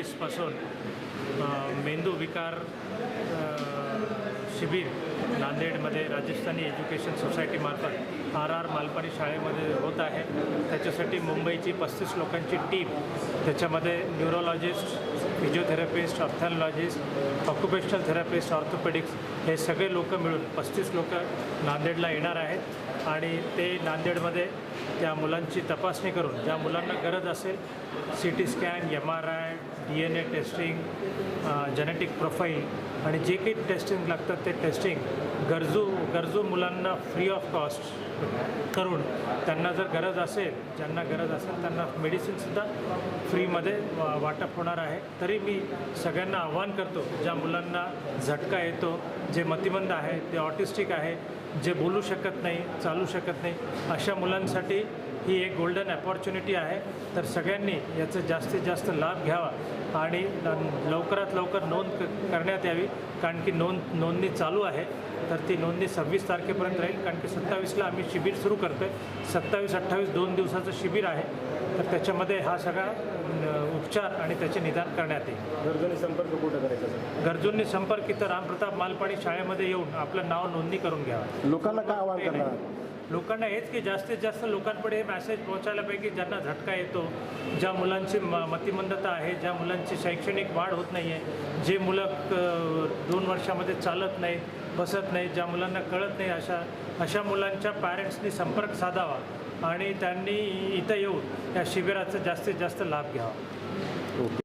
22पासून मेंदू विकार शिबिर नांदेडमध्ये राजस्थानी एज्युकेशन सोसायटीमार्फत RR मालपाणी शाळेमध्ये होत आहे। त्याच्यासाठी मुंबईची 35 लोकांची टीम, त्याच्यामध्ये neurologist, physiotherapist, ophthalmologist, occupational therapist, orthopaedics हे सगळे लोक मिळून 35 लोक नांदेडला येणार आहेत आणि ते नांदेडमध्ये त्या मुलांची तपासणी करून ज्या मुलांना गरज असेल CT scan, MRI, DNA testing, genetic profile आणि जे काही टेस्टिंग लागतात ते टेस्टिंग गरजू मुलांना फ्री ऑफ कॉस्ट करून त्यांना जर गरज असेल, ज्यांना गरज असेल त्यांना मेडिसिनसुद्धा फ्रीमध्ये वाटप होणार आहे। तरी मी सगळ्यांना आव्हान करतो, ज्या मुलांना झटका येतो, जे मतिमंद आहे, ते ऑटिस्टिक आहे, जे बोलू शकत नाही, चालू शकत नाही, अशा मुलांसाठी ही एक गोल्डन अपॉर्च्युनिटी आहे। तर सगळ्यांनी याचा जास्तीत जास्त लाभ घ्यावा आणि लवकरात लवकर नोंद करण्यात यावी, कारण की नोंदणी चालू आहे। तर ती नोंदणी 26 तारखेपर्यंत राहील, कारण की 27ला आम्ही शिबिर सुरू करतो आहे। 27-28 2 दिवसाचं शिबिर आहे, तर त्याच्यामध्ये हा सगळा उपचार आणि त्याचे निदान करण्यात येईल। गरजूंनी संपर्क कुठं करायचा सर? गरजूंनी संपर्क इथं रामप्रताप मालपाणी शाळेमध्ये येऊन आपलं नाव नोंदणी करून घ्यावं। लोकांना काय आवाहन करणार? लोकांना हेच की जास्तीत जास्त लोकांकडे हे मॅसेज पोहोचायला पाहिजे, ज्यांना झटका येतो, ज्या मुलांची मतिमंदता आहे, ज्या मुलांची शैक्षणिक वाढ होत नाही आहे, जे मुलं 2 वर्षामध्ये चालत नाही, बसत नाही, ज्या मुलांना कळत नाही, अशा मुलांच्या पॅरेंट्सनी संपर्क साधावा आणि त्यांनी इथं येऊन या शिबिराचा जास्तीत जास्त लाभ घ्यावा। ओके.